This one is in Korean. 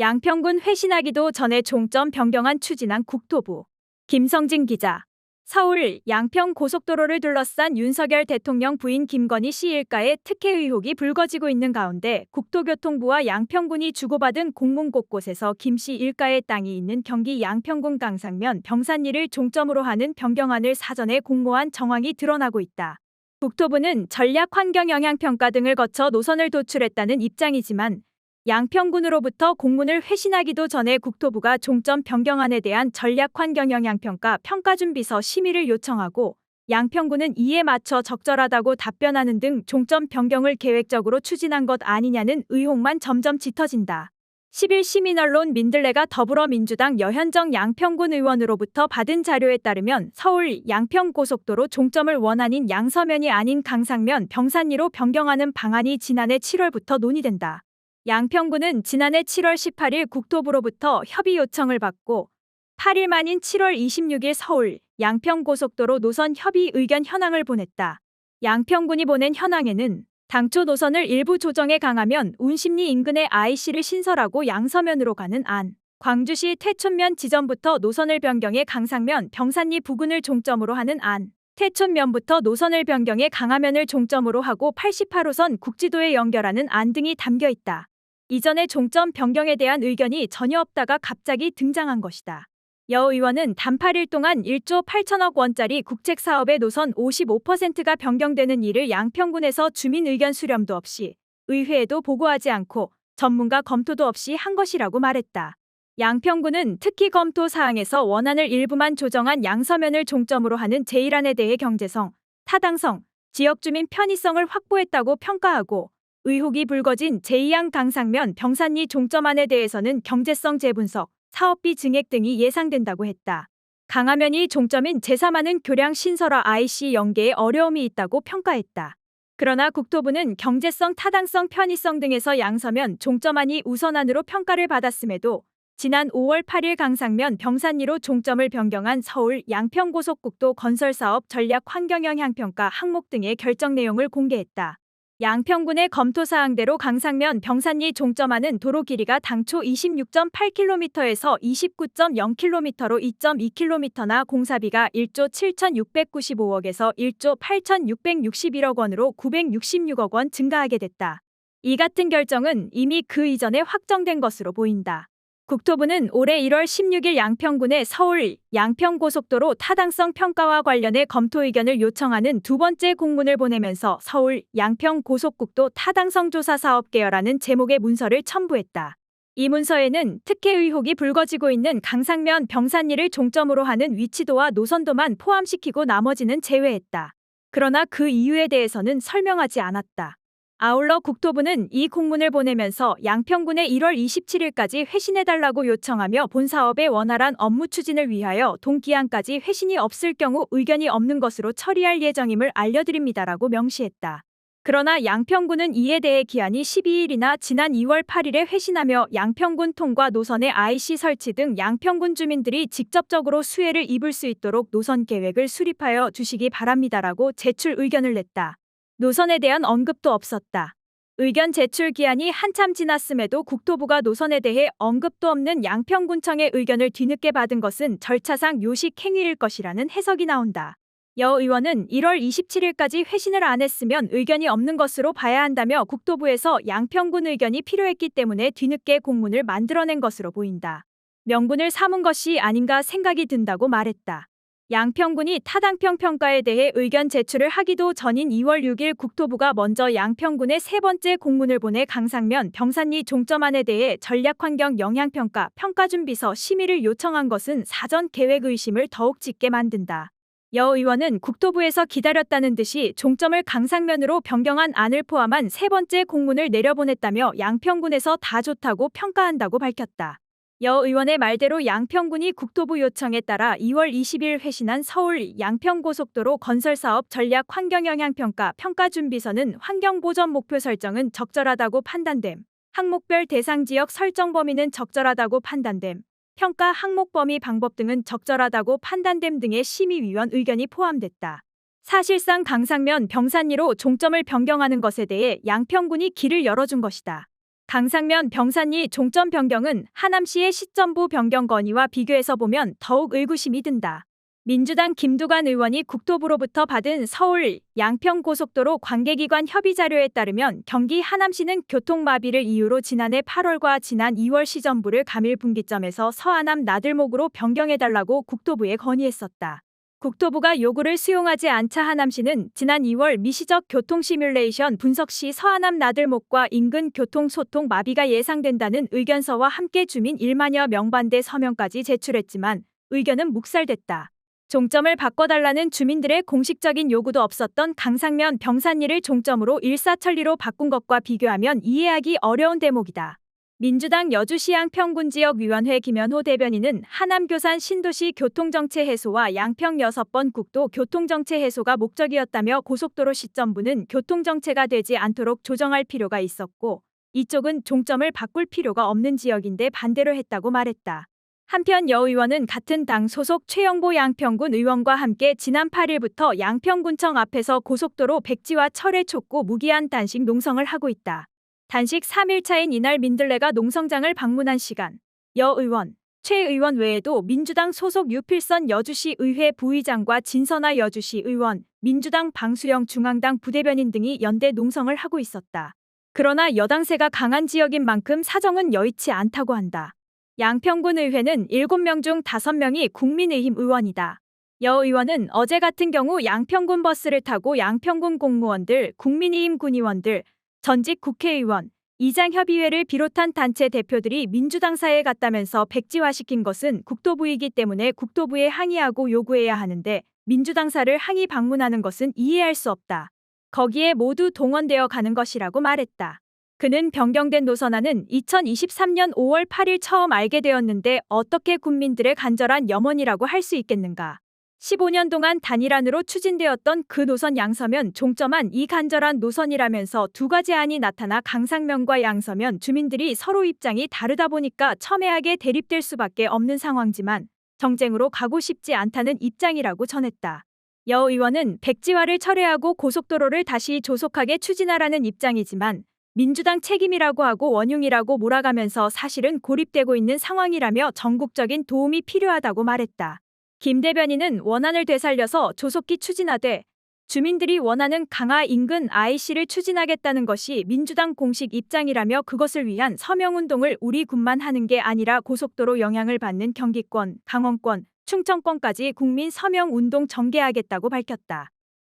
양평군 회신하기도 전에 종점 변경안 추진한 국토부. 김성진 기자. 서울 양평 고속도로를 둘러싼 윤석열 대통령 부인 김건희 씨 일가의 특혜 의혹이 불거지고 있는 가운데 국토교통부와 양평군이 주고받은 공문 곳곳에서 김 씨 일가의 땅이 있는 경기 양평군 강상면 병산리를 종점으로 하는 변경안을 사전에 공모한 정황이 드러나고 있다. 국토부는 전략 환경 영향 평가 등을 거쳐 노선을 도출했다는 입장이지만 양평군으로부터 공문을 회신하기도 전에 국토부가 종점 변경안에 대한 전략 환경 영향 평가 평가준비서 심의를 요청하고 양평군은 이에 맞춰 적절하다고 답변하는 등 종점 변경을 계획적으로 추진한 것 아니냐는 의혹만 점점 짙어진다. 10일 시민언론 민들레가 더불어민주당 여현정 양평군 의원으로부터 받은 자료에 따르면 서울 양평고속도로 종점을 원안인 양서면이 아닌 강상면 병산리로 변경하는 방안이 지난해 7월부터 논의된다. 양평군은 지난해 7월 18일 국토부로부터 협의 요청을 받고 8일 만인 7월 26일 서울 양평고속도로 노선 협의 의견 현황을 보냈다. 양평군이 보낸 현황에는 당초 노선을 일부 조정해 강하면 운심리 인근에 IC를 신설하고 양서면으로 가는 안, 광주시 퇴촌면 지점부터 노선을 변경해 강상면 병산리 부근을 종점으로 하는 안, 퇴촌면부터 노선을 변경해 강화면을 종점으로 하고 88호선 국지도에 연결하는 안 등이 담겨 있다. 이전에 종점 변경에 대한 의견이 전혀 없다가 갑자기 등장한 것이다. 여 의원은 단 8일 동안 1조 8천억 원짜리 국책사업의 노선 55%가 변경되는 일을 양평군에서 주민 의견 수렴도 없이 의회에도 보고하지 않고 전문가 검토도 없이 한 것이라고 말했다. 양평군은 특히 검토 사항에서 원안을 일부만 조정한 양서면을 종점으로 하는 제1안에 대해 경제성, 타당성, 지역주민 편의성을 확보했다고 평가하고 의혹이 불거진 제2양 강상면 병산리 종점안에 대해서는 경제성 재분석, 사업비 증액 등이 예상된다고 했다. 강화면이 종점인 제3안은 교량 신설화 IC 연계에 어려움이 있다고 평가했다. 그러나 국토부는 경제성, 타당성, 편의성 등에서 양서면 종점안이 우선안으로 평가를 받았음에도 지난 5월 8일 강상면 병산리로 종점을 변경한 서울 양평고속국도 건설사업 전략 환경영향평가 항목 등의 결정 내용을 공개했다. 양평군의 검토사항대로 강상면 병산리 종점안은 도로 길이가 당초 26.8km에서 29.0km로 2.2km나 공사비가 1조 7,695억에서 1조 8,661억 원으로 966억 원 증가하게 됐다. 이 같은 결정은 이미 그 이전에 확정된 것으로 보인다. 국토부는 올해 1월 16일 양평군에 서울 양평고속도로 타당성 평가와 관련해 검토 의견을 요청하는 두 번째 공문을 보내면서 서울 양평고속국도 타당성 조사 사업 계열하는 제목의 문서를 첨부했다. 이 문서에는 특혜 의혹이 불거지고 있는 강상면 병산리를 종점으로 하는 위치도와 노선도만 포함시키고 나머지는 제외했다. 그러나 그 이유에 대해서는 설명하지 않았다. 아울러 국토부는 이 공문을 보내면서 양평군에 1월 27일까지 회신해달라고 요청하며 본 사업의 원활한 업무 추진을 위하여 동기한까지 회신이 없을 경우 의견이 없는 것으로 처리할 예정임을 알려드립니다라고 명시했다. 그러나 양평군은 이에 대해 기한이 12일이나 지난 2월 8일에 회신하며 양평군 통과 노선의 IC 설치 등 양평군 주민들이 직접적으로 수혜를 입을 수 있도록 노선 계획을 수립하여 주시기 바랍니다라고 제출 의견을 냈다. 노선에 대한 언급도 없었다. 의견 제출 기한이 한참 지났음에도 국토부가 노선에 대해 언급도 없는 양평군청의 의견을 뒤늦게 받은 것은 절차상 요식 행위일 것이라는 해석이 나온다. 여 의원은 1월 27일까지 회신을 안 했으면 의견이 없는 것으로 봐야 한다며 국토부에서 양평군 의견이 필요했기 때문에 뒤늦게 공문을 만들어낸 것으로 보인다. 명분을 삼은 것이 아닌가 생각이 든다고 말했다. 양평군이 타당성 평가에 대해 의견 제출을 하기도 전인 2월 6일 국토부가 먼저 양평군에 세 번째 공문을 보내 강상면 병산리 종점안에 대해 전략환경 영향평가 평가준비서 심의를 요청한 것은 사전 계획 의심을 더욱 짙게 만든다. 여 의원은 국토부에서 기다렸다는 듯이 종점을 강상면으로 변경한 안을 포함한 세 번째 공문을 내려보냈다며 양평군에서 다 좋다고 평가한다고 밝혔다. 여 의원의 말대로 양평군이 국토부 요청에 따라 2월 20일 회신한 서울 양평고속도로 건설사업 전략 환경영향평가 평가준비서는 환경보전 목표 설정은 적절하다고 판단됨, 항목별 대상지역 설정 범위는 적절하다고 판단됨, 평가 항목 범위 방법 등은 적절하다고 판단됨 등의 심의위원 의견이 포함됐다. 사실상 강상면 병산리로 종점을 변경하는 것에 대해 양평군이 길을 열어준 것이다. 강상면 병산리 종점 변경은 하남시의 시점부 변경 건의와 비교해서 보면 더욱 의구심이 든다. 민주당 김두관 의원이 국토부로부터 받은 서울 양평고속도로 관계기관 협의 자료에 따르면 경기 하남시는 교통마비를 이유로 지난해 8월과 지난 2월 시점부를 감일 분기점에서 서하남 나들목으로 변경해달라고 국토부에 건의했었다. 국토부가 요구를 수용하지 않자 하남시는 지난 2월 미시적 교통 시뮬레이션 분석 시 서하남 나들목과 인근 교통 소통 마비가 예상된다는 의견서와 함께 주민 1만여 명 반대 서명까지 제출했지만 의견은 묵살됐다. 종점을 바꿔달라는 주민들의 공식적인 요구도 없었던 강상면 병산리를 종점으로 일사천리로 바꾼 것과 비교하면 이해하기 어려운 대목이다. 민주당 여주시 양평군지역위원회 김현호 대변인은 하남교산 신도시 교통정체 해소와 양평 6번 국도 교통정체 해소가 목적이었다며 고속도로 시점부는 교통정체가 되지 않도록 조정할 필요가 있었고 이쪽은 종점을 바꿀 필요가 없는 지역인데 반대로 했다고 말했다. 한편 여 의원은 같은 당 소속 최영보 양평군 의원과 함께 지난 8일부터 양평군청 앞에서 고속도로 백지화 철회 촉구 무기한 단식 농성을 하고 있다. 단식 3일차인 이날 민들레가 농성장을 방문한 시간 여 의원, 최 의원 외에도 민주당 소속 유필선 여주시 의회 부의장과 진선아 여주시 의원, 민주당 방수령 중앙당 부대변인 등이 연대 농성을 하고 있었다. 그러나 여당세가 강한 지역인 만큼 사정은 여의치 않다고 한다. 양평군 의회는 7명 중 5명이 국민의힘 의원이다. 여 의원은 어제 같은 경우 양평군 버스를 타고 양평군 공무원들, 국민의힘 군의원들, 전직 국회의원, 이장협의회를 비롯한 단체 대표들이 민주당사에 갔다면서 백지화시킨 것은 국토부이기 때문에 국토부에 항의하고 요구해야 하는데 민주당사를 항의 방문하는 것은 이해할 수 없다. 거기에 모두 동원되어 가는 것이라고 말했다. 그는 변경된 노선안은 2023년 5월 8일 처음 알게 되었는데 어떻게 국민들의 간절한 염원이라고 할 수 있겠는가. 15년 동안 단일안으로 추진되었던 그 노선 양서면 종점한 이 간절한 노선이라면서 두 가지 안이 나타나 강상면과 양서면 주민들이 서로 입장이 다르다 보니까 첨예하게 대립될 수밖에 없는 상황지만 정쟁으로 가고 싶지 않다는 입장이라고 전했다. 여 의원은 백지화를 철회하고 고속도로를 다시 조속하게 추진하라는 입장이지만 민주당 책임이라고 하고 원흉이라고 몰아가면서 사실은 고립되고 있는 상황이라며 전국적인 도움이 필요하다고 말했다. 김 대변인은 원안을 되살려서 조속히 추진하되 주민들이 원하는 강화 인근 IC를 추진하겠다는 것이 민주당 공식 입장이라며 그것을 위한 서명운동을 우리 군만 하는 게 아니라 고속도로 영향을 받는 경기권, 강원권, 충청권까지 국민 서명운동 전개하겠다고 밝혔다.